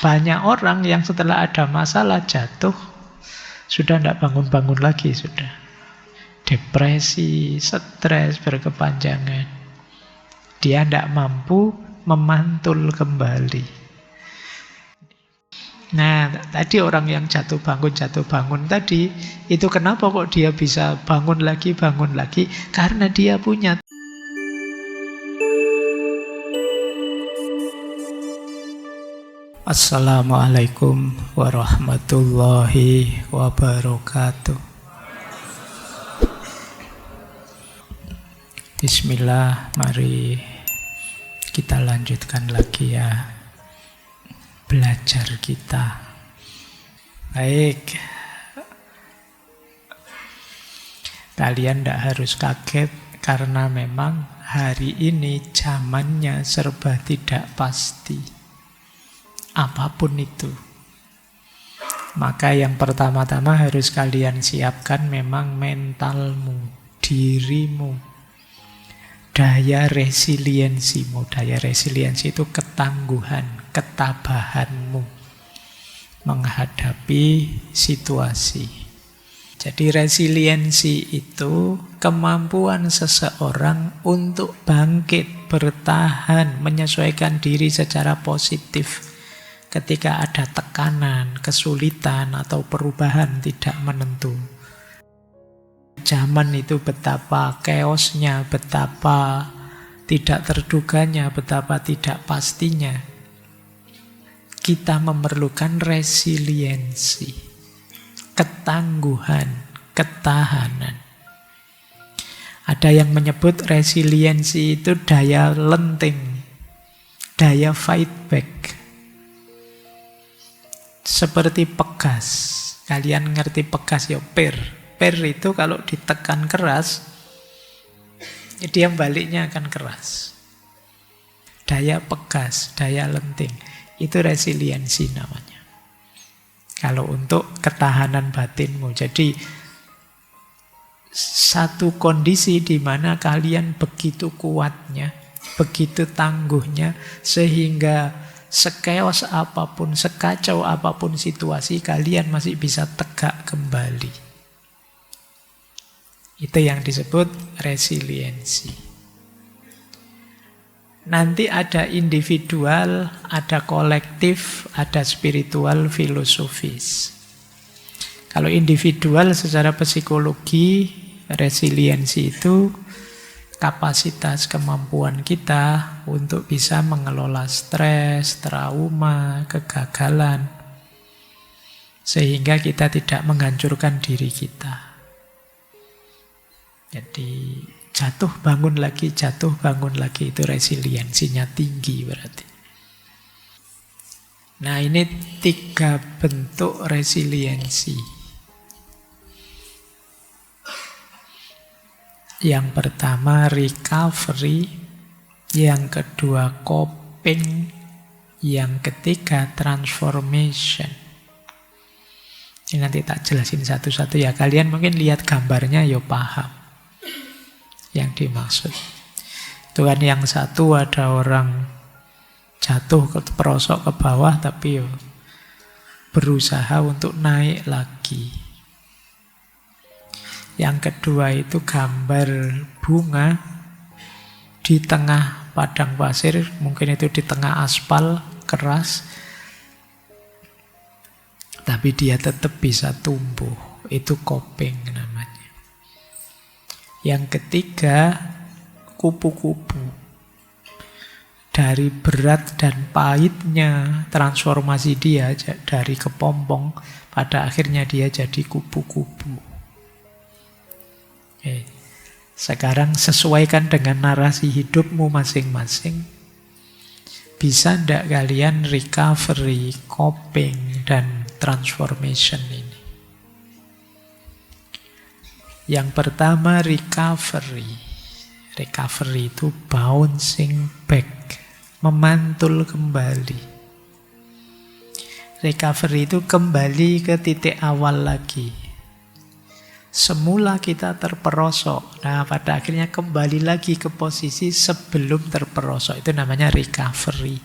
Banyak orang yang setelah ada masalah jatuh, sudah tidak bangun-bangun lagi, sudah. Depresi, stres berkepanjangan. Dia tidak mampu memantul kembali. Nah, tadi orang yang jatuh bangun tadi, itu kenapa kok dia bisa bangun lagi, bangun lagi? Karena dia punya. Assalamualaikum warahmatullahi wabarakatuh. Bismillah, mari kita lanjutkan lagi ya belajar kita. Baik, kalian tidak harus kaget karena memang hari ini zamannya serba tidak pasti. Apapun itu. Maka yang pertama-tama harus kalian siapkan memang mentalmu, dirimu. Daya resiliensimu. Daya resiliensi itu ketangguhan, ketabahanmu menghadapi situasi. Jadi resiliensi itu kemampuan seseorang untuk bangkit, bertahan, menyesuaikan diri secara positif ketika ada tekanan, kesulitan, atau perubahan tidak menentu. Zaman itu betapa chaosnya, betapa tidak terduganya, betapa tidak pastinya. Kita memerlukan resiliensi, ketangguhan, ketahanan. Ada yang menyebut resiliensi itu daya lenting, daya fight back. Seperti pegas. Kalian ngerti pegas ya, per. Per itu kalau ditekan keras, dia baliknya akan keras. Daya pegas, daya lenting. Itu resiliensi namanya. Kalau untuk ketahanan batinmu. Jadi satu kondisi di mana kalian begitu kuatnya, begitu tangguhnya, sehingga sekeos apapun, sekacau apapun situasi, kalian masih bisa tegak kembali. Itu yang disebut resiliensi. Nanti ada individual, ada kolektif, ada spiritual, filosofis. Kalau individual secara psikologi, resiliensi itu kapasitas kemampuan kita untuk bisa mengelola stres, trauma, kegagalan, sehingga kita tidak menghancurkan diri kita. Jadi jatuh bangun lagi itu resiliensinya tinggi berarti. Nah, ini 3 bentuk resiliensi. Yang pertama recovery, yang kedua coping, yang ketiga transformation. Ini nanti tak jelasin satu-satu ya. Kalian mungkin lihat gambarnya ya paham yang dimaksud. Itu kan yang satu ada orang jatuh terperosok ke bawah tapi ya berusaha untuk naik lagi. Yang kedua itu gambar bunga di tengah padang pasir, mungkin itu di tengah aspal keras, tapi dia tetap bisa tumbuh. Itu coping namanya. Yang ketiga, kupu-kupu. Dari berat dan pahitnya transformasi dia dari kepompong, pada akhirnya dia jadi kupu-kupu. Sekarang sesuaikan dengan narasi hidupmu masing-masing. Bisa tidak kalian recovery, coping, dan transformation ini? Yang pertama recovery. Recovery itu bouncing back, memantul kembali. Recovery itu kembali ke titik awal lagi. Semula kita terperosok. Nah, pada akhirnya kembali lagi ke posisi sebelum terperosok. Itu namanya recovery.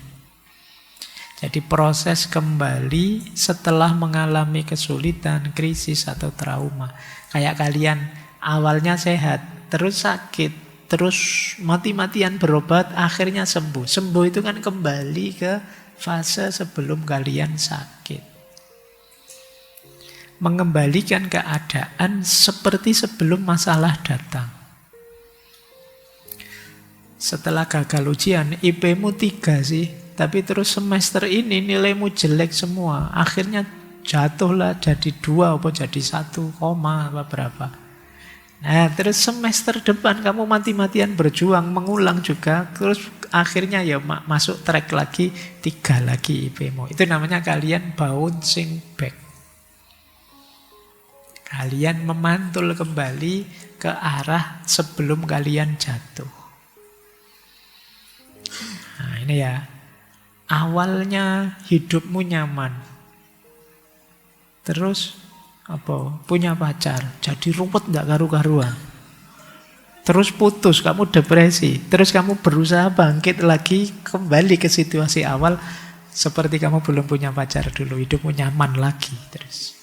Jadi proses kembali setelah mengalami kesulitan, krisis atau trauma. Kayak kalian awalnya sehat, terus sakit, terus mati-matian berobat, akhirnya sembuh. Sembuh itu kan kembali ke fase sebelum kalian sakit. Mengembalikan keadaan seperti sebelum masalah datang. Setelah gagal ujian, IP-mu 3 sih, tapi terus semester ini nilaimu jelek semua. Akhirnya jatuhlah jadi 2 apa jadi 1, apa berapa. Nah, terus semester depan kamu mati-matian berjuang, mengulang juga, terus akhirnya ya masuk track lagi, 3 lagi IP-mu. Itu namanya kalian bouncing back. Kalian memantul kembali ke arah sebelum kalian jatuh. Nah, ini ya. Awalnya hidupmu nyaman. Terus punya pacar, jadi ruwet enggak karu-karuan. Terus putus, kamu depresi. Terus kamu berusaha bangkit lagi, kembali ke situasi awal seperti kamu belum punya pacar dulu, hidupmu nyaman lagi terus.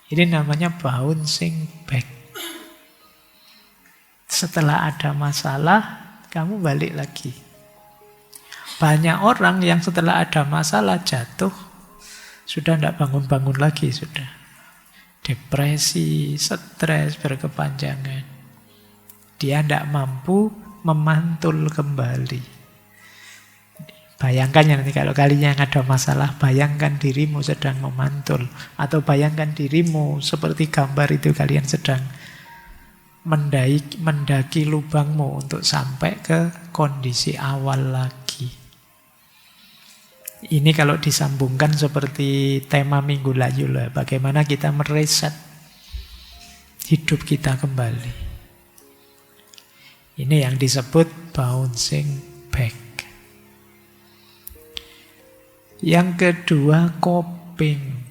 Ini namanya bouncing back. Setelah ada masalah, kamu balik lagi. Banyak orang yang setelah ada masalah jatuh, sudah tidak bangun-bangun lagi, sudah. Depresi, stres berkepanjangan. Dia tidak mampu memantul kembali. Bayangkan ya nanti kalau kalian yang ada masalah, bayangkan dirimu sedang memantul. Atau bayangkan dirimu seperti gambar itu kalian sedang mendaki lubangmu untuk sampai ke kondisi awal lagi. Ini kalau disambungkan seperti tema Minggu Layu lah, bagaimana kita mereset hidup kita kembali. Ini yang disebut bouncing back. Yang kedua, coping.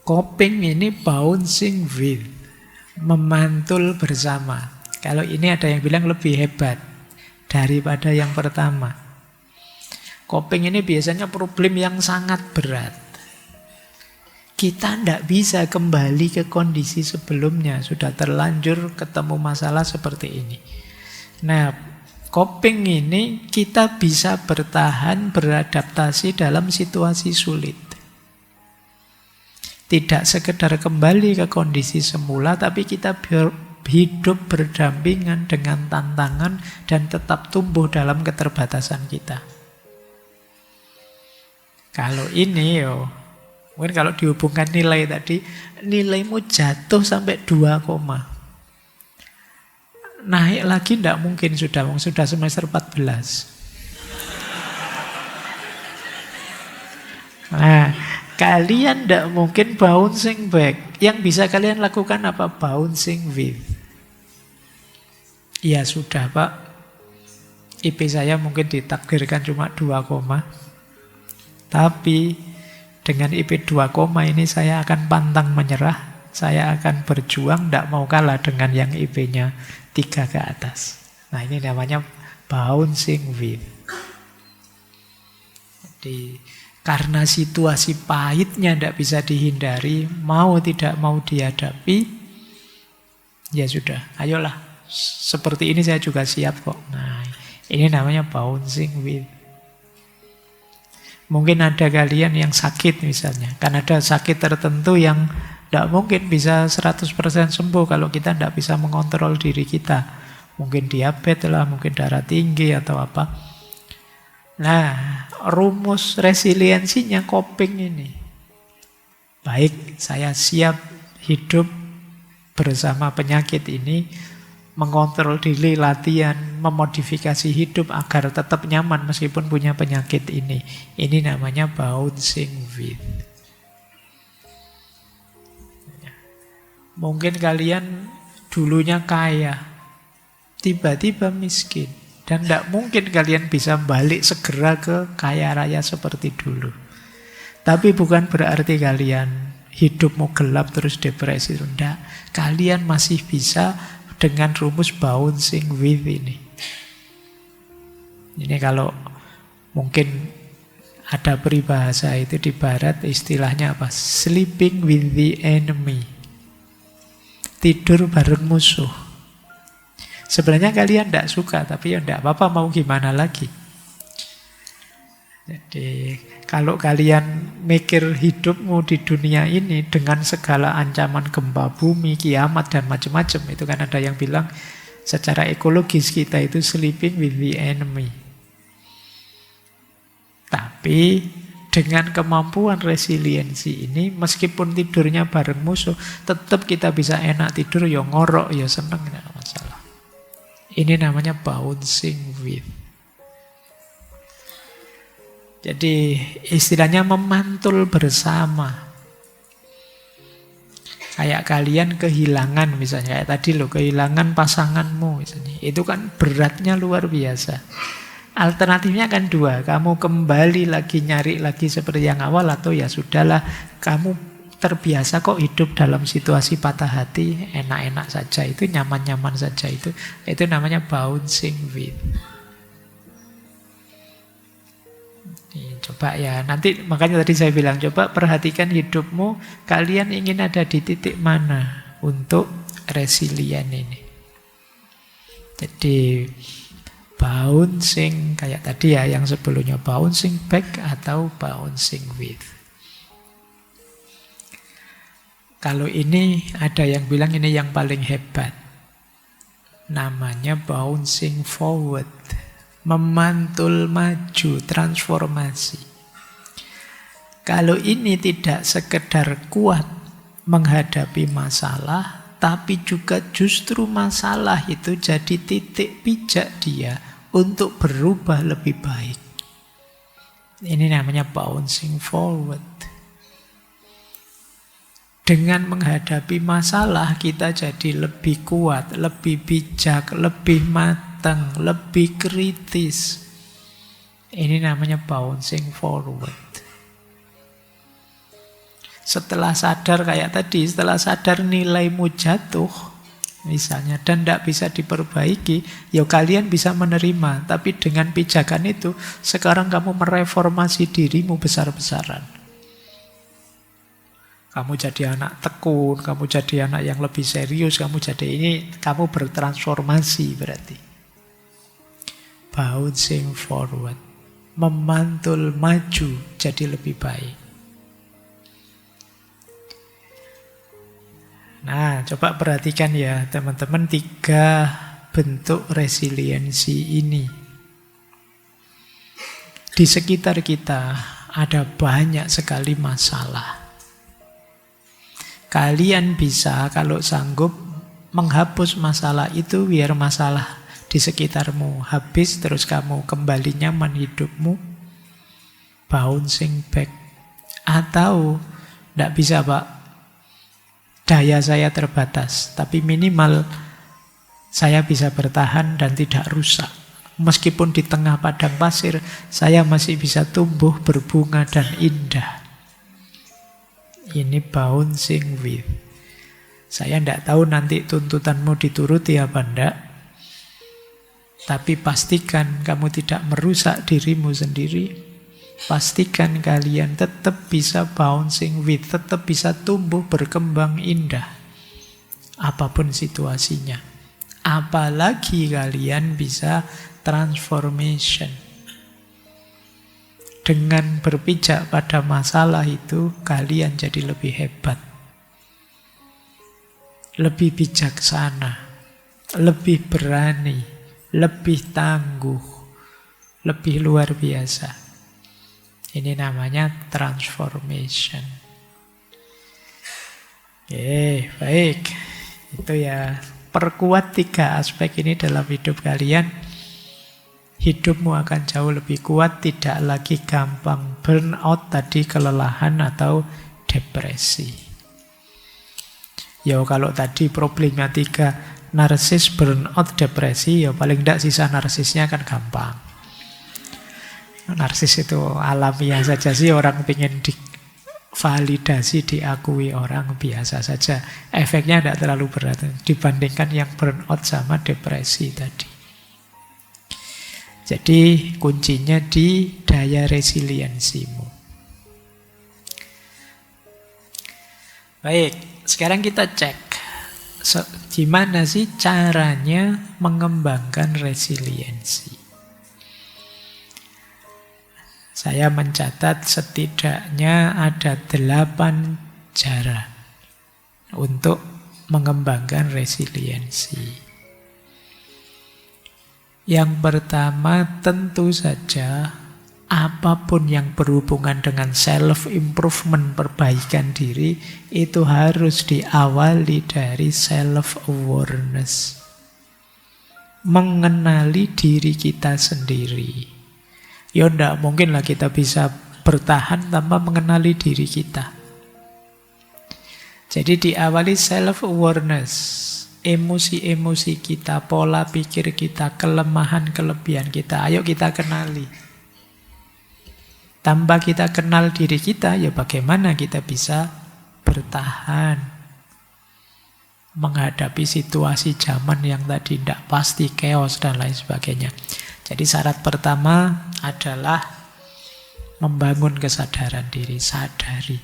Coping ini bouncing with, memantul bersama. Kalau ini ada yang bilang lebih hebat daripada yang pertama. Coping ini biasanya problem yang sangat berat. Kita tidak bisa kembali ke kondisi sebelumnya. Sudah terlanjur ketemu masalah seperti ini. Nah, coping ini kita bisa bertahan, beradaptasi dalam situasi sulit. Tidak sekedar kembali ke kondisi semula, tapi kita hidup berdampingan dengan tantangan dan tetap tumbuh dalam keterbatasan kita. Kalau ini mungkin kalau dihubungkan nilai tadi, nilaimu jatuh sampai 2, naik lagi tidak mungkin sudah semester 14. Nah, kalian tidak mungkin bouncing back. Yang bisa kalian lakukan apa? Bouncing with. Ya sudah Pak, IP saya mungkin ditakdirkan cuma 2, tapi dengan IP 2, ini saya akan pantang menyerah. Saya akan berjuang, tidak mau kalah dengan yang IP-nya 3 ke atas. Nah, ini namanya bouncing with. Jadi, karena situasi pahitnya tidak bisa dihindari, mau tidak mau dihadapi, ya sudah, ayolah. Seperti ini saya juga siap kok. Nah, ini namanya bouncing with. Mungkin ada kalian yang sakit misalnya. Kan ada sakit tertentu yang tidak mungkin bisa 100% sembuh kalau kita tidak bisa mengontrol diri kita. Mungkin diabetes lah, mungkin darah tinggi atau apa. Nah, rumus resiliensinya coping ini. Baik, saya siap hidup bersama penyakit ini, mengontrol diri, latihan, memodifikasi hidup agar tetap nyaman meskipun punya penyakit ini. Ini namanya bouncing with. Mungkin kalian dulunya kaya, tiba-tiba miskin. Dan tidak mungkin kalian bisa balik segera ke kaya raya seperti dulu. Tapi bukan berarti kalian hidupmu gelap terus depresi. Tidak. Kalian masih bisa dengan rumus bouncing with ini. Ini kalau mungkin Ada peribahasa itu di barat, istilahnya apa? Sleeping with the enemy. Tidur bareng musuh. Sebenarnya kalian tidak suka, tapi ya tidak apa-apa, mau gimana lagi. Jadi kalau kalian mikir hidupmu di dunia ini dengan segala ancaman gempa bumi, kiamat, dan macam-macam, itu kan ada yang bilang secara ekologis kita itu sleeping with the enemy. Tapi dengan kemampuan resiliensi ini, meskipun tidurnya bareng musuh, tetap kita bisa enak tidur, ya ngorok, ya seneng, tidak masalah. Ini namanya bouncing with. Jadi istilahnya memantul bersama. Kayak kalian kehilangan misalnya, kayak tadi loh, kehilangan pasanganmu misalnya. Itu kan beratnya luar biasa. Alternatifnya kan dua, kamu kembali lagi nyari lagi seperti yang awal, atau ya sudahlah, kamu terbiasa kok hidup dalam situasi patah hati, enak-enak saja, itu nyaman-nyaman saja, itu namanya bouncing with. Coba ya, nanti makanya tadi saya bilang, coba perhatikan hidupmu, kalian ingin ada di titik mana untuk resilient ini. Jadi bouncing, kayak tadi ya yang sebelumnya, bouncing back atau bouncing with. Kalau ini ada yang bilang ini yang paling hebat. Namanya bouncing forward. Memantul maju, transformasi. Kalau ini tidak sekedar kuat menghadapi masalah, tapi juga justru masalah itu jadi titik pijak dia untuk berubah lebih baik. Ini namanya bouncing forward. Dengan menghadapi masalah kita jadi lebih kuat, lebih bijak, lebih matang, lebih kritis. Ini namanya bouncing forward. Setelah sadar kayak tadi, setelah sadar nilaimu jatuh misalnya dan tidak bisa diperbaiki, ya kalian bisa menerima. Tapi dengan pijakan itu, sekarang kamu mereformasi dirimu besar-besaran. Kamu jadi anak tekun, kamu jadi anak yang lebih serius, kamu jadi ini, kamu bertransformasi berarti. Bouncing forward. Memantul maju jadi lebih baik. Nah, coba perhatikan ya teman-teman 3 bentuk resiliensi ini. Di sekitar kita ada banyak sekali masalah. Kalian bisa kalau sanggup menghapus masalah itu biar masalah di sekitarmu habis, terus kamu kembali nyaman hidupmu. Bouncing back. Atau tidak bisa Pak, daya saya terbatas, tapi minimal saya bisa bertahan dan tidak rusak. Meskipun di tengah padang pasir, saya masih bisa tumbuh, berbunga, dan indah. Ini bouncing with. Saya tidak tahu nanti tuntutanmu dituruti apa enggak, tapi pastikan kamu tidak merusak dirimu sendiri. Pastikan kalian tetap bisa bouncing with, tetap bisa tumbuh, berkembang indah. Apapun situasinya. Apalagi kalian bisa transformation. Dengan berpijak pada masalah itu, kalian jadi lebih hebat. Lebih bijaksana. Lebih berani. Lebih tangguh. Lebih luar biasa. Ini namanya transformation. Oke, baik. Itu ya, perkuat 3 aspek ini dalam hidup kalian. Hidupmu akan jauh lebih kuat, tidak lagi gampang burnout tadi, kelelahan atau depresi. Ya kalau tadi problematika narsis, burnout, depresi, ya paling tidak sisa narsisnya kan gampang. Narsis itu alamiah saja sih, orang pengen divalidasi, diakui orang biasa saja. Efeknya tidak terlalu berat dibandingkan yang burnout sama depresi tadi. Jadi kuncinya di daya resiliensimu. Baik, sekarang kita cek. Gimana sih caranya mengembangkan resiliensi? Saya mencatat setidaknya ada 8 cara untuk mengembangkan resiliensi. Yang pertama, tentu saja apapun yang berhubungan dengan self-improvement, perbaikan diri, itu harus diawali dari self-awareness. Mengenali diri kita sendiri. Ya enggak mungkin lah kita bisa bertahan tanpa mengenali diri kita. Jadi diawali self-awareness, emosi-emosi kita, pola pikir kita, kelemahan-kelebihan kita, ayo kita kenali. Tanpa kita kenal diri kita, ya bagaimana kita bisa bertahan menghadapi situasi zaman yang tadi tidak pasti, chaos dan lain sebagainya. Jadi syarat pertama adalah membangun kesadaran diri, sadari.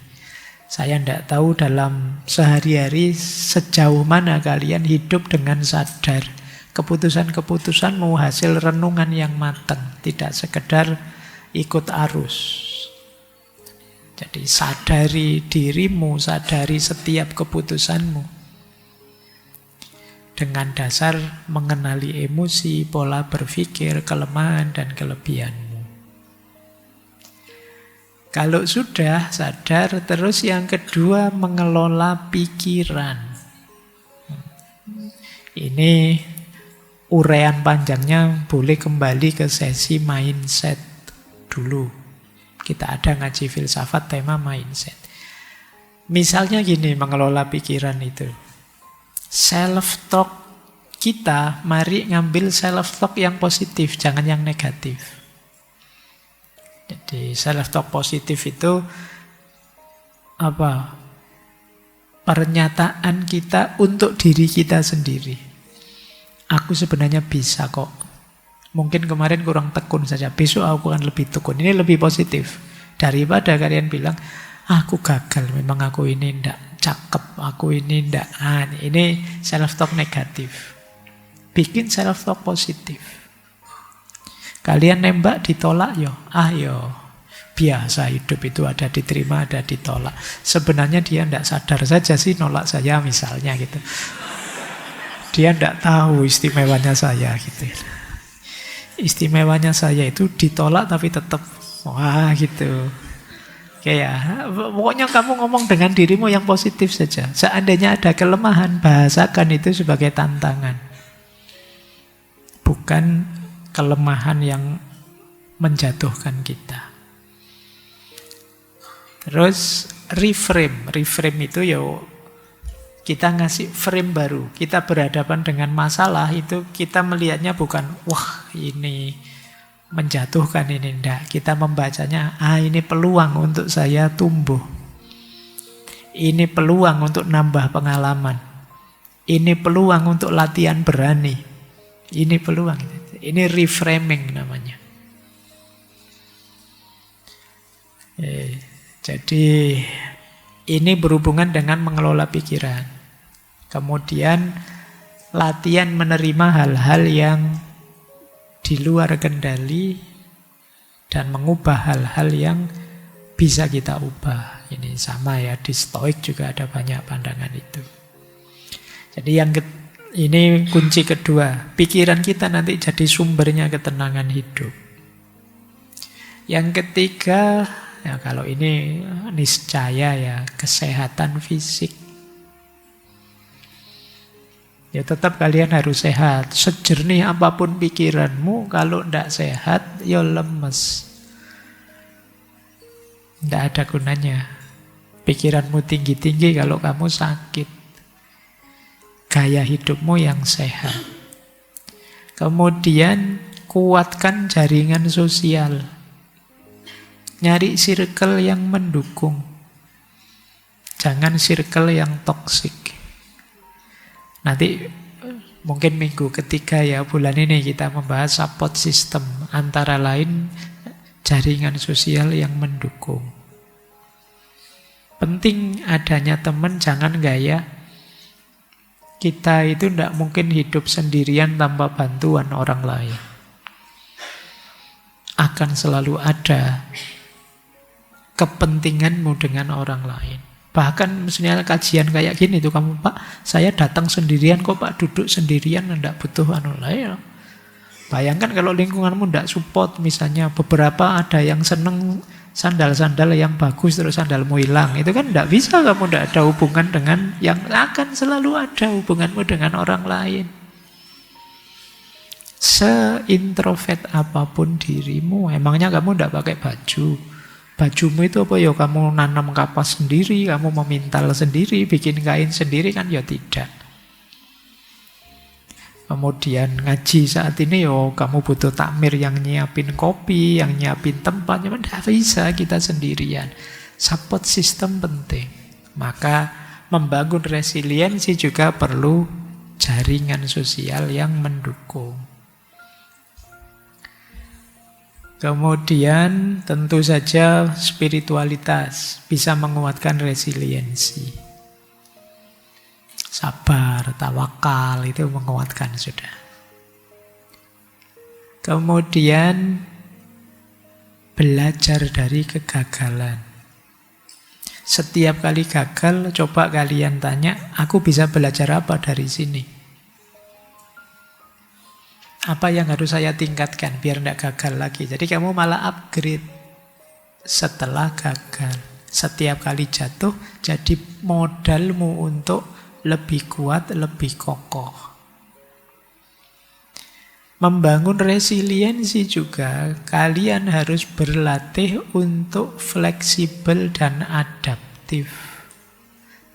Saya tidak tahu dalam sehari-hari sejauh mana kalian hidup dengan sadar. Keputusan-keputusanmu hasil renungan yang matang, tidak sekedar ikut arus. Jadi sadari dirimu, sadari setiap keputusanmu. Dengan dasar mengenali emosi, pola berpikir, kelemahan dan kelebihanmu. Kalau sudah sadar, terus yang kedua mengelola pikiran. Ini uraian panjangnya boleh kembali ke sesi mindset dulu. Kita ada ngaji filsafat tema mindset. Misalnya gini, mengelola pikiran itu. Self-talk kita, mari ngambil self-talk yang positif, jangan yang negatif. Jadi self-talk positif itu apa? Pernyataan kita untuk diri kita sendiri. Aku sebenarnya bisa kok. Mungkin kemarin kurang tekun saja, besok aku akan lebih tekun. Ini lebih positif daripada kalian bilang, aku gagal, memang aku ini ndak cakep, aku ini ndak. Ini self-talk negatif. Bikin self-talk positif. Kalian nembak ditolak yo, biasa hidup itu ada diterima, ada ditolak. Sebenarnya dia ndak sadar saja sih nolak saya misalnya gitu. Dia ndak tahu istimewanya saya gitu. Istimewanya saya itu ditolak tapi tetap wah gitu. Ya, pokoknya kamu ngomong dengan dirimu yang positif saja. Seandainya ada kelemahan, bahasakan itu sebagai tantangan. Bukan kelemahan yang menjatuhkan kita. Terus reframe. Reframe itu ya kita ngasih frame baru. Kita berhadapan dengan masalah itu kita melihatnya bukan, wah ini menjatuhkan, ini enggak. Kita membacanya, ini peluang untuk saya tumbuh. Ini peluang untuk nambah pengalaman. Ini peluang untuk latihan berani. Ini peluang. Ini reframing namanya. Jadi ini berhubungan dengan mengelola pikiran. Kemudian latihan menerima hal-hal yang di luar kendali dan mengubah hal-hal yang bisa kita ubah. Ini sama ya, di Stoik juga ada banyak pandangan itu. Jadi ini kunci kedua. Pikiran kita nanti jadi sumbernya ketenangan hidup. Yang ketiga, ya kalau ini niscaya ya, kesehatan fisik. Ya tetap kalian harus sehat. Sejernih apapun pikiranmu, kalau tidak sehat, ya lemes. Tidak ada gunanya. Pikiranmu tinggi-tinggi kalau kamu sakit. Gaya hidupmu yang sehat. Kemudian kuatkan jaringan sosial. Nyari circle yang mendukung. Jangan circle yang toksik. Nanti mungkin minggu ketiga ya, bulan ini kita membahas support system. Antara lain jaringan sosial yang mendukung. Penting adanya teman, jangan gaya kita itu tidak mungkin hidup sendirian tanpa bantuan orang lain. Akan selalu ada kepentinganmu dengan orang lain. Bahkan misalnya kajian kayak gini tuh, kamu Pak, saya datang sendirian kok Pak, duduk sendirian, tidak butuh lain. Bayangkan kalau lingkunganmu tidak support, misalnya beberapa ada yang seneng sandal-sandal yang bagus terus sandalmu hilang, itu kan tidak bisa, kamu tidak ada hubungan dengan yang akan selalu ada hubunganmu dengan orang lain. Seintrovert apapun dirimu, emangnya kamu tidak pakai baju? Bajumu itu apa ya? Kamu nanam kapas sendiri, kamu memintal sendiri, bikin kain sendiri kan? Ya tidak. Kemudian ngaji saat ini yo, kamu butuh takmir yang nyiapin kopi, yang nyiapin tempat. Memang tidak bisa kita sendirian. Support system penting. Maka membangun resiliensi juga perlu jaringan sosial yang mendukung. Kemudian tentu saja spiritualitas bisa menguatkan resiliensi. Sabar, tawakal itu menguatkan sudah. Kemudian belajar dari kegagalan. Setiap kali gagal, coba kalian tanya, aku bisa belajar apa dari sini? Apa yang harus saya tingkatkan biar tidak gagal lagi? Jadi kamu malah upgrade setelah gagal. Setiap kali jatuh, jadi modalmu untuk lebih kuat, lebih kokoh. Membangun resiliensi juga, kalian harus berlatih untuk fleksibel dan adaptif.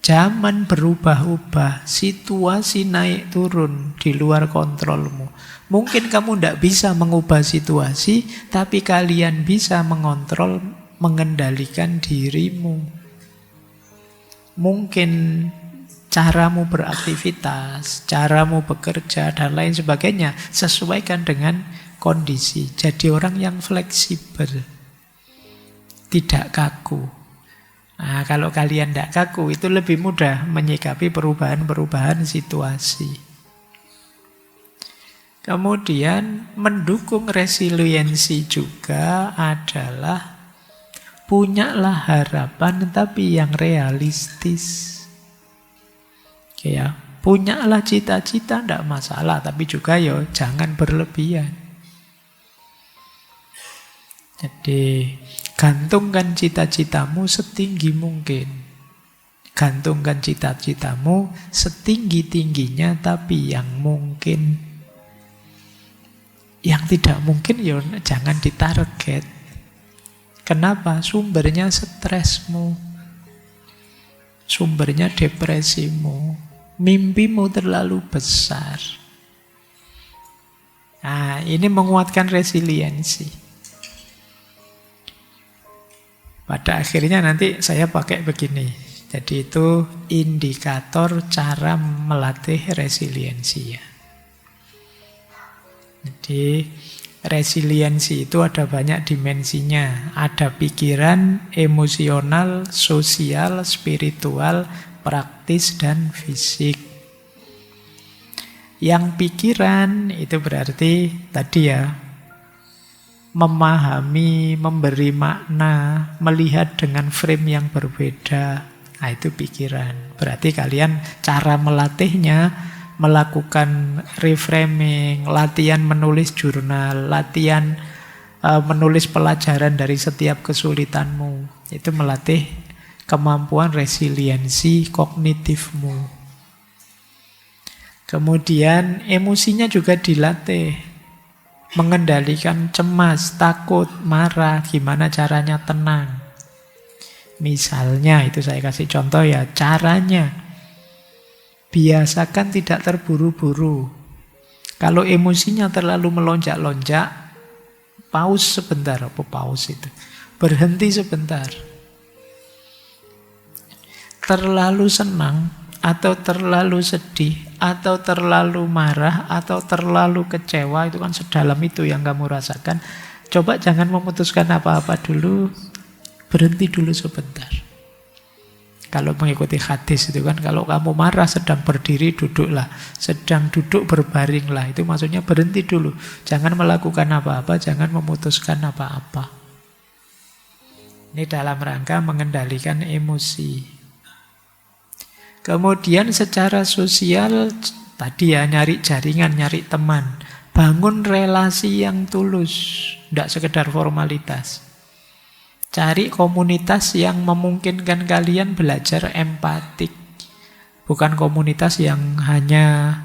Zaman berubah-ubah, situasi naik turun di luar kontrolmu. Mungkin kamu tidak bisa mengubah situasi, tapi kalian bisa mengontrol, mengendalikan dirimu. Mungkin caramu beraktivitas, caramu bekerja, dan lain sebagainya sesuaikan dengan kondisi. Jadi orang yang fleksibel, tidak kaku. Nah, kalau kalian tidak kaku, itu lebih mudah menyikapi perubahan-perubahan situasi. Kemudian mendukung resiliensi juga adalah punyalah harapan tapi yang realistis. Ya, punyalah cita-cita tidak masalah, tapi juga ya jangan berlebihan. Jadi gantungkan cita-citamu setinggi mungkin. Gantungkan cita-citamu setinggi-tingginya, tapi yang mungkin. Yang tidak mungkin ya jangan ditarget. Kenapa? Sumbernya stresmu, sumbernya depresimu, mimpimu terlalu besar. Nah, ini menguatkan resiliensi. Pada akhirnya nanti saya pakai begini. Jadi itu indikator cara melatih resiliensi ya. Jadi resiliensi itu ada banyak dimensinya. Ada pikiran, emosional, sosial, spiritual, praktis, dan fisik. Yang pikiran itu berarti tadi ya, memahami, memberi makna, melihat dengan frame yang berbeda. Nah itu pikiran. Berarti kalian cara melatihnya melakukan reframing, latihan menulis jurnal, latihan menulis pelajaran dari setiap kesulitanmu. Itu melatih kemampuan resiliensi kognitifmu. Kemudian emosinya juga dilatih. Mengendalikan cemas, takut, marah, gimana caranya tenang. Misalnya, itu saya kasih contoh ya, caranya. Biasakan tidak terburu-buru. Kalau emosinya terlalu melonjak-lonjak, pause sebentar. Apa pause itu? Berhenti sebentar. Terlalu senang, atau terlalu sedih, atau terlalu marah, atau terlalu kecewa, itu kan sedalam itu yang kamu rasakan. Coba jangan memutuskan apa-apa dulu, berhenti dulu sebentar. Kalau mengikuti hadis itu kan, kalau kamu marah sedang berdiri duduklah, sedang duduk berbaringlah. Itu maksudnya berhenti dulu. Jangan melakukan apa-apa, jangan memutuskan apa-apa. Ini dalam rangka mengendalikan emosi. Kemudian secara sosial, tadi ya nyari jaringan, nyari teman. Bangun relasi yang tulus, tidak sekedar formalitas. Cari komunitas yang memungkinkan kalian belajar empatik. Bukan komunitas yang hanya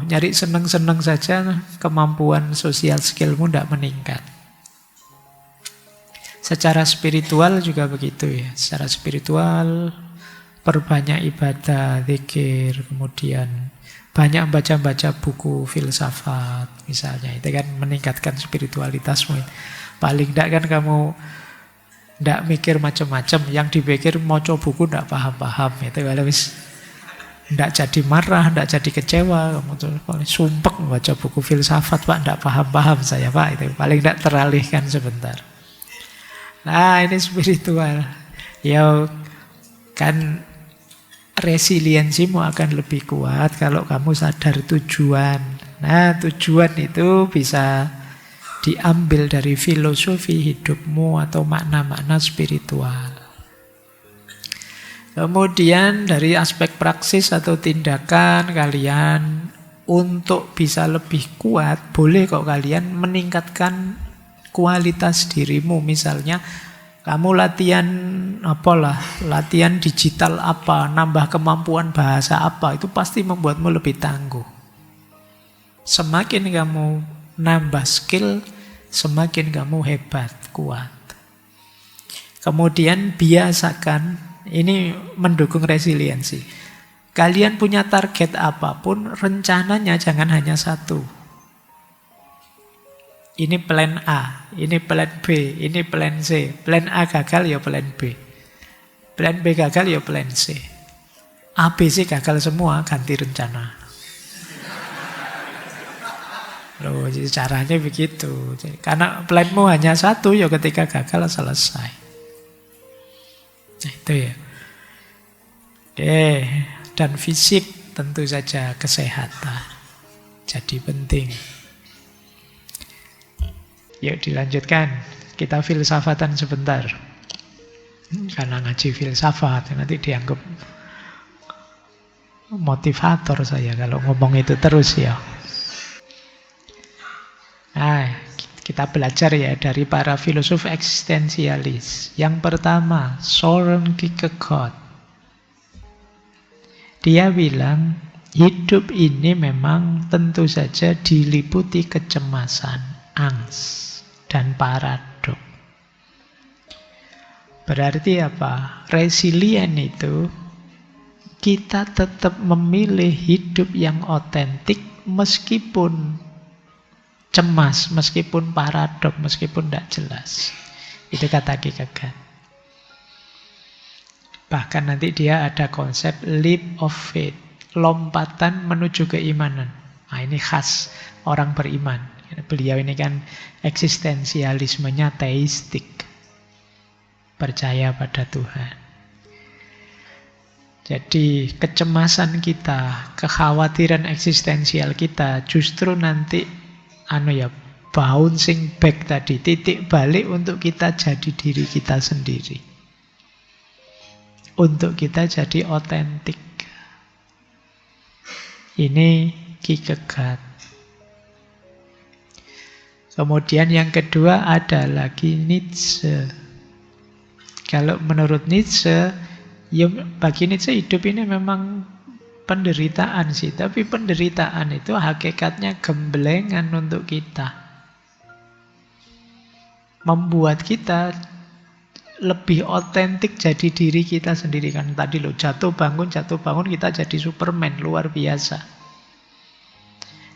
nyari seneng-seneng saja, kemampuan sosial skillmu tidak meningkat. Secara spiritual juga begitu ya. Secara spiritual, perbanyak ibadah, zikir, kemudian banyak baca-baca buku filsafat misalnya. Itu kan meningkatkan spiritualitasmu. Paling tidak kan kamu tidak mikir macam-macam. Yang dipikir maca buku tidak paham-paham. Itu kalau tidak jadi marah, tidak jadi kecewa. Kamu tuh paling sumpek membaca buku filsafat, Pak, tidak paham-paham saya, Pak. Itu paling tidak teralihkan sebentar. Nah, ini spiritual. Ya kan resiliensimu akan lebih kuat kalau kamu sadar tujuan. Nah, tujuan itu bisa diambil dari filosofi hidupmu atau makna-makna spiritual. Kemudian dari aspek praksis atau tindakan kalian untuk bisa lebih kuat, boleh kok kalian meningkatkan kualitas dirimu. Misalnya kamu latihan latihan digital apa, nambah kemampuan bahasa apa, itu pasti membuatmu lebih tangguh. Semakin kamu nambah skill, semakin kamu hebat, kuat. Kemudian biasakan, ini mendukung resiliensi. Kalian punya target apapun, rencananya jangan hanya satu. Ini plan A, ini plan B, ini plan C. Plan A gagal ya plan B. Plan B gagal ya plan C. A, B, C gagal semua, ganti rencana. Loh, caranya begitu. Karena planmu hanya satu, ya ketika gagal selesai. Nah, itu ya. Oke, dan fisik tentu saja kesehatan. Jadi penting. Yuk dilanjutkan. Kita filsafatan sebentar. Karena ngaji filsafat, nanti dianggap motivator saya kalau ngomong itu terus ya. Nah, kita belajar ya dari para filosof eksistensialis. Yang pertama, Søren Kierkegaard. Dia bilang, hidup ini memang tentu saja diliputi kecemasan, angst, dan paradok. Berarti apa? Resilient itu kita tetap memilih hidup yang otentik meskipun cemas, meskipun paradok, meskipun tidak jelas. Itu kata Kierkegaard. Bahkan nanti dia ada konsep leap of faith, lompatan menuju keimanan. Nah, ini khas orang beriman. Beliau ini kan eksistensialismenya teistik, percaya pada Tuhan. Jadi kecemasan kita, kekhawatiran eksistensial kita justru nanti bouncing back tadi, titik balik untuk kita jadi diri kita sendiri. Untuk kita jadi otentik. Ini Kierkegaard. Kemudian yang kedua ada lagi Nietzsche. Kalau menurut Nietzsche, ya bagi Nietzsche hidup ini memang penderitaan sih. Tapi penderitaan itu hakikatnya gemblengan untuk kita. Membuat kita lebih otentik jadi diri kita sendiri. Kan tadi loh, jatuh bangun kita jadi Superman, luar biasa.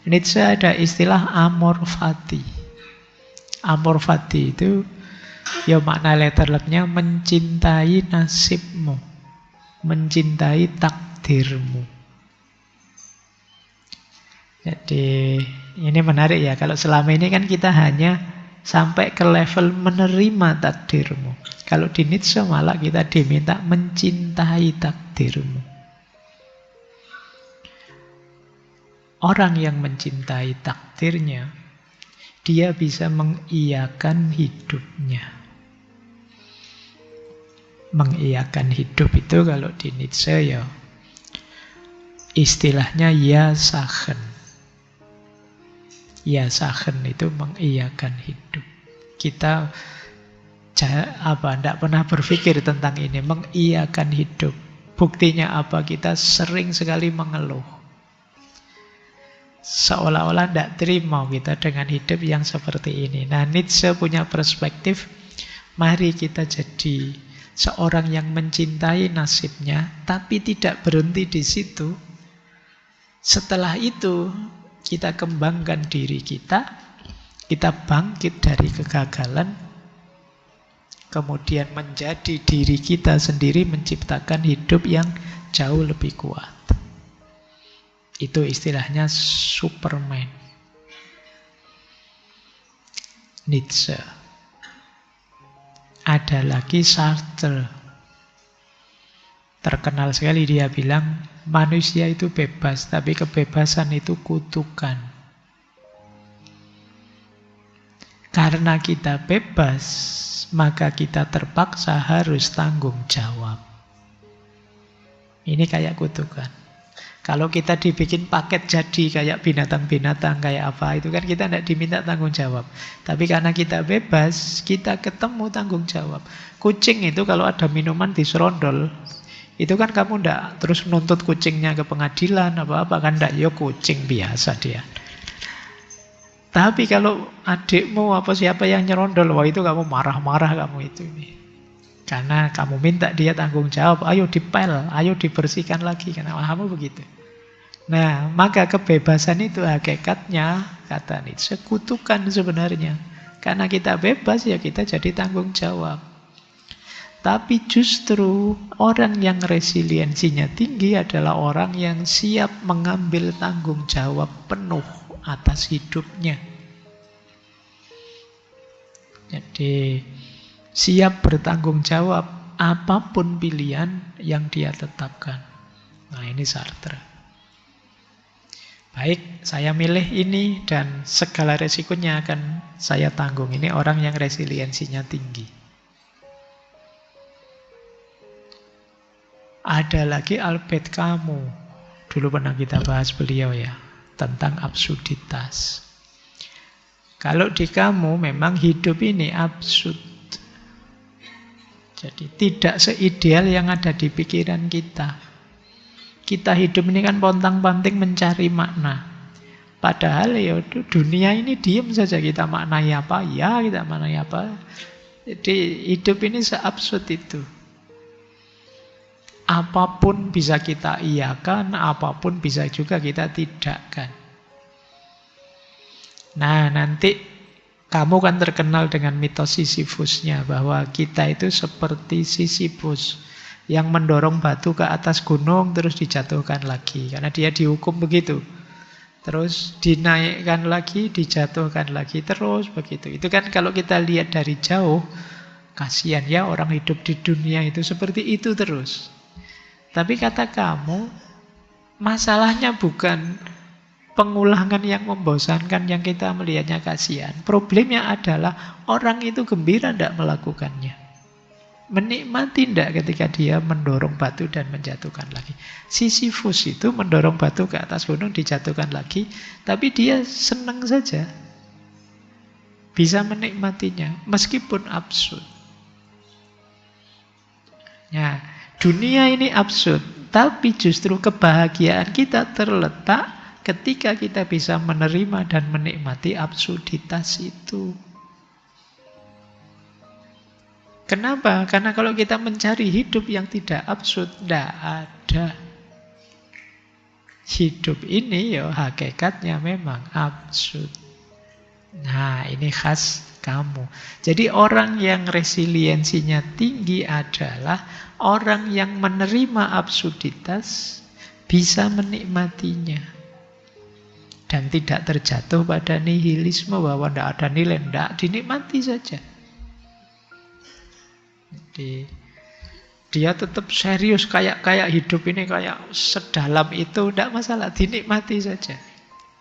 Nietzsche ada istilah amor fati. Amor fati itu ya makna letterleknya mencintai nasibmu, mencintai takdirmu. Jadi Ini menarik ya, kalau selama ini kan kita hanya sampai ke level menerima takdirmu. Kalau di Nietzsche malah kita diminta mencintai takdirmu. Orang yang mencintai takdirnya, dia bisa mengiyakan hidupnya. Mengiyakan hidup itu kalau di Nietzsche ya istilahnya ya sachen. Ya sachen itu mengiyakan hidup. Kita tidak pernah berpikir tentang ini, mengiyakan hidup. Buktinya apa? Kita sering sekali mengeluh. Seolah-olah tidak terima kita dengan hidup yang seperti ini. Nah, Nietzsche punya perspektif, mari kita jadi seorang yang mencintai nasibnya, tapi tidak berhenti di situ. Setelah itu, kita kembangkan diri kita bangkit dari kegagalan, kemudian menjadi diri kita sendiri, menciptakan hidup yang jauh lebih kuat. Itu istilahnya Superman. Nietzsche. Ada lagi Sartre. Terkenal sekali dia bilang, manusia itu bebas, tapi kebebasan itu kutukan. Karena kita bebas, maka kita terpaksa harus tanggung jawab. Ini kayak kutukan. Kalau kita dibikin paket jadi kayak binatang-binatang, kayak apa, itu kan kita tidak diminta tanggung jawab. Tapi karena kita bebas, kita ketemu tanggung jawab. Kucing itu kalau ada minuman diserondol, itu kan kamu tidak terus menuntut kucingnya ke pengadilan, apa-apa kan tidak, ya kucing biasa dia. Tapi kalau adikmu apa siapa yang nyerondol, wah itu kamu marah-marah kamu itu ini. Karena kamu minta dia tanggung jawab, ayo dipel, ayo dibersihkan lagi, karena kamu begitu. Nah, maka kebebasan itu hakikatnya, kata Nietzsche, kutukan sebenarnya. Karena kita bebas, ya kita jadi tanggung jawab. Tapi justru orang yang resiliensinya tinggi adalah orang yang siap mengambil tanggung jawab penuh atas hidupnya. Jadi siap bertanggung jawab apapun pilihan yang dia tetapkan. Nah, ini Sartre. Baik, saya milih ini dan segala resikonya akan saya tanggung. Ini orang yang resiliensinya tinggi. Ada lagi Albert Camus. Dulu pernah kita bahas beliau ya, tentang absurditas. Kalau di Camus memang hidup ini absurd. Jadi tidak seideal yang ada di pikiran kita. Kita hidup ini kan pontang-panting mencari makna. Padahal ya dunia ini diam saja, kita maknai apa? Ya kita maknai apa? Jadi hidup ini seabsurd itu. Apapun bisa kita iyakan, apapun bisa juga kita tidakkan. Nah, nanti kamu kan terkenal dengan mitos Sisyphusnya, bahwa kita itu seperti Sisyphus yang mendorong batu ke atas gunung terus dijatuhkan lagi. Karena dia dihukum begitu. Terus dinaikkan lagi, dijatuhkan lagi, terus begitu. Itu kan kalau kita lihat dari jauh, kasihan ya orang hidup di dunia itu seperti itu terus. Tapi kata kamu, masalahnya bukan pengulangan yang membosankan yang kita melihatnya kasihan. Problemnya adalah orang itu gembira tidak melakukannya. Menikmati tidak ketika dia mendorong batu dan menjatuhkan lagi. Sisyphus itu mendorong batu ke atas gunung, dijatuhkan lagi, tapi dia senang saja. Bisa menikmatinya, meskipun absurd. Ya, dunia ini absurd, tapi justru kebahagiaan kita terletak ketika kita bisa menerima dan menikmati absurditas itu. Kenapa? Karena kalau kita mencari hidup yang tidak absurd, tidak ada. Hidup ini ya hakikatnya memang absurd. Nah, ini khas kamu. Jadi orang yang resiliensinya tinggi adalah orang yang menerima absurditas, bisa menikmatinya. Dan tidak terjatuh pada nihilisme bahwa tidak ada nilai. Tidak, dinikmati saja. Jadi dia tetap serius kayak hidup ini kayak sedalam itu, tidak masalah, dinikmati saja.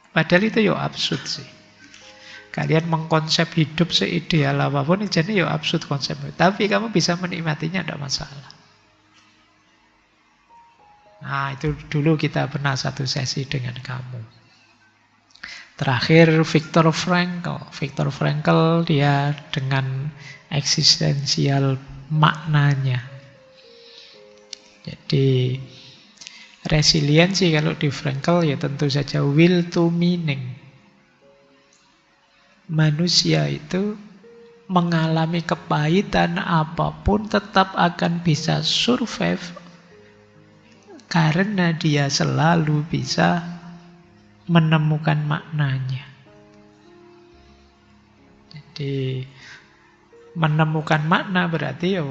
Padahal itu ya absurd sih. Kalian mengkonsep hidup seideal apapun, jadi ya absurd konsepnya. Tapi kamu bisa menikmatinya, tidak masalah. Nah, itu dulu kita pernah satu sesi dengan kamu. Terakhir Viktor Frankl. Viktor Frankl dia dengan eksistensial maknanya. Jadi resiliensi kalau di Frankl ya tentu saja will to meaning. Manusia itu mengalami kepahitan apapun tetap akan bisa survive karena dia selalu bisa menemukan maknanya. Jadi menemukan makna berarti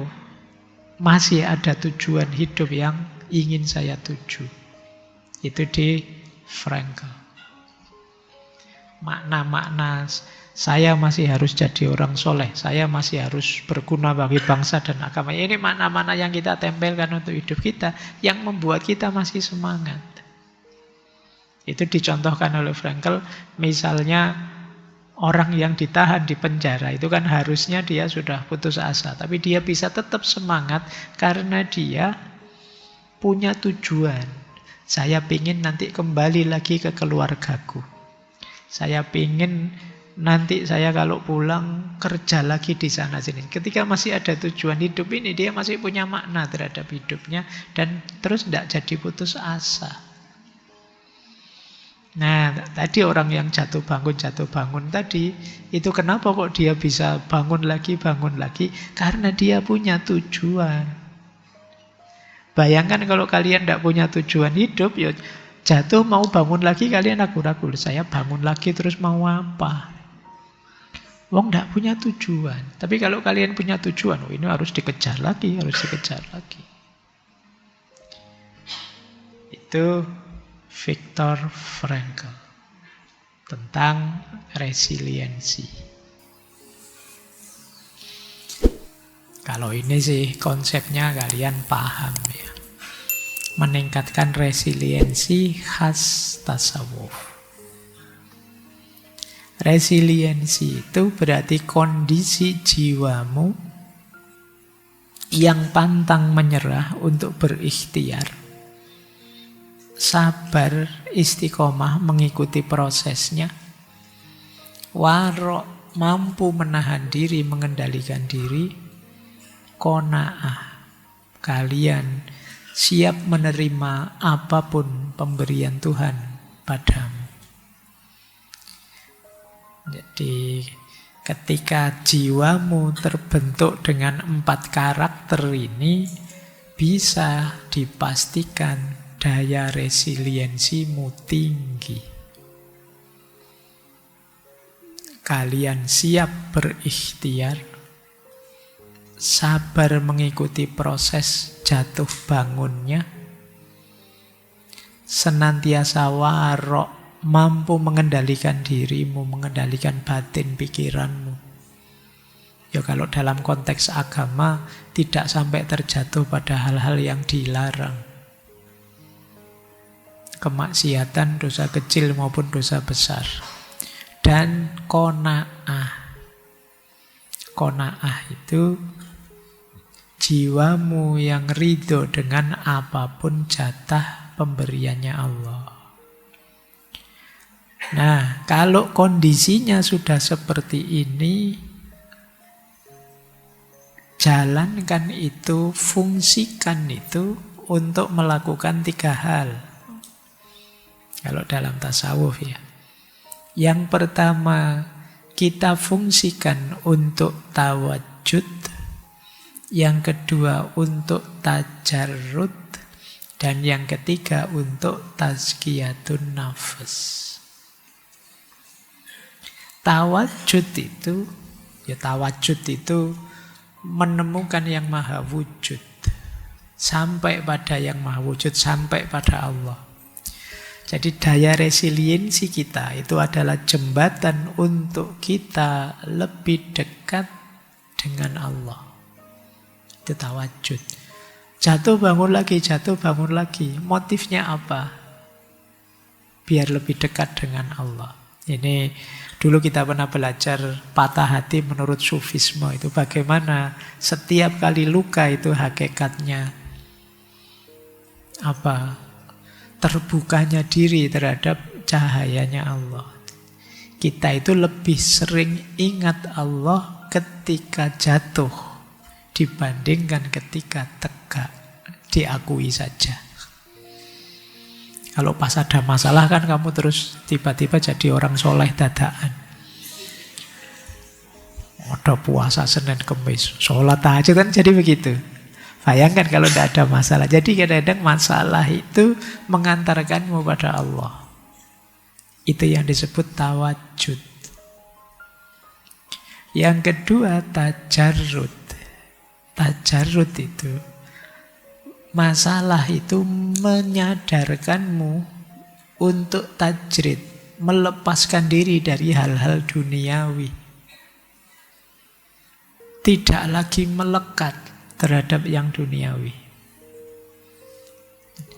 masih ada tujuan hidup yang ingin saya tuju. Itu di Frankl. Makna-makna saya masih harus jadi orang soleh, saya masih harus berguna bagi bangsa dan agama. Ini makna-makna yang kita tempelkan untuk hidup kita, yang membuat kita masih semangat. Itu dicontohkan oleh Frankl, misalnya orang yang ditahan di penjara, itu kan harusnya dia sudah putus asa. Tapi dia bisa tetap semangat karena dia punya tujuan. Saya ingin nanti kembali lagi ke keluargaku. Saya ingin nanti saya kalau pulang kerja lagi di sana sini. Ketika masih ada tujuan hidup ini, dia masih punya makna terhadap hidupnya dan terus tidak jadi putus asa. Nah, tadi orang yang jatuh bangun tadi, itu kenapa kok dia bisa bangun lagi, karena dia punya tujuan. Bayangkan kalau kalian tidak punya tujuan hidup, ya jatuh mau bangun lagi, kalian ragu-ragu, saya bangun lagi terus mau apa? Wong tidak punya tujuan. Tapi kalau kalian punya tujuan, ini harus dikejar lagi. Itu Viktor Frankl tentang resiliensi. Kalau ini sih konsepnya kalian paham ya. Meningkatkan resiliensi khas tasawuf. Resiliensi itu berarti kondisi jiwamu yang pantang menyerah untuk berikhtiar, sabar, istiqomah mengikuti prosesnya, warok, mampu menahan diri, mengendalikan diri, qanaah, kalian siap menerima apapun pemberian Tuhan padamu. Jadi ketika jiwamu terbentuk dengan 4 karakter ini, bisa dipastikan daya resiliensimu tinggi. Kalian siap berikhtiar, sabar mengikuti proses jatuh bangunnya, senantiasa warok, mampu mengendalikan dirimu, mengendalikan batin pikiranmu. Ya kalau dalam konteks agama, tidak sampai terjatuh pada hal-hal yang dilarang. Kemaksiatan, dosa kecil maupun dosa besar. Dan qanaah. Qanaah itu jiwamu yang ridho dengan apapun jatah pemberiannya Allah. Nah, kalau kondisinya sudah seperti ini, jalankan itu, fungsikan itu untuk melakukan 3 hal. Kalau dalam tasawuf ya. Yang pertama, kita fungsikan untuk tawajud. Yang kedua, untuk tajarrud. Dan yang ketiga, untuk tazkiyatun nafas. Tawajud itu menemukan yang maha wujud. Sampai pada yang maha wujud, sampai pada Allah. Jadi daya resiliensi kita itu adalah jembatan untuk kita lebih dekat dengan Allah. Itu tawajud. Jatuh bangun lagi, jatuh bangun lagi. Motifnya apa? Biar lebih dekat dengan Allah. Ini dulu kita pernah belajar patah hati menurut Sufisme. Itu bagaimana setiap kali luka itu hakikatnya apa? Terbukanya diri terhadap cahayanya Allah. Kita itu lebih sering ingat Allah ketika jatuh dibandingkan ketika tegak. Diakui saja. Kalau pas ada masalah kan kamu terus tiba-tiba jadi orang soleh dadakan. Ada puasa Senin Kemis, sholat tahajud kan jadi begitu. Bayangkan kalau tidak ada masalah. Jadi kadang-kadang masalah itu mengantarkanmu pada Allah. Itu yang disebut tawajud. Yang kedua tajarrud. Tajarrud itu masalah itu menyadarkanmu untuk tajrid, melepaskan diri dari hal-hal duniawi. Tidak lagi melekat terhadap yang duniawi.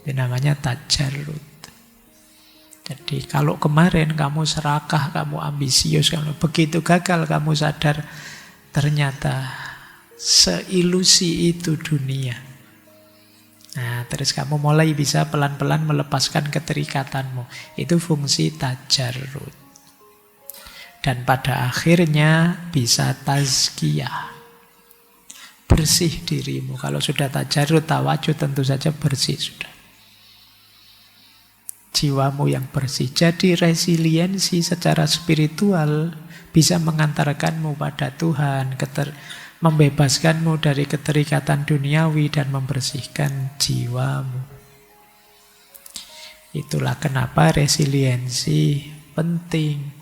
Itu namanya tajarrud. Jadi kalau kemarin kamu serakah, kamu ambisius, kamu begitu gagal, kamu sadar ternyata seilusi itu dunia. Nah, terus kamu mulai bisa pelan-pelan melepaskan keterikatanmu. Itu fungsi tajarrud. Dan pada akhirnya bisa tazkiyah. Bersih dirimu. Kalau sudah tajarrud, tawajud tentu saja bersih sudah. Jiwamu yang bersih. Jadi resiliensi secara spiritual bisa mengantarkanmu pada Tuhan, membebaskanmu dari keterikatan duniawi dan membersihkan jiwamu. Itulah kenapa resiliensi penting.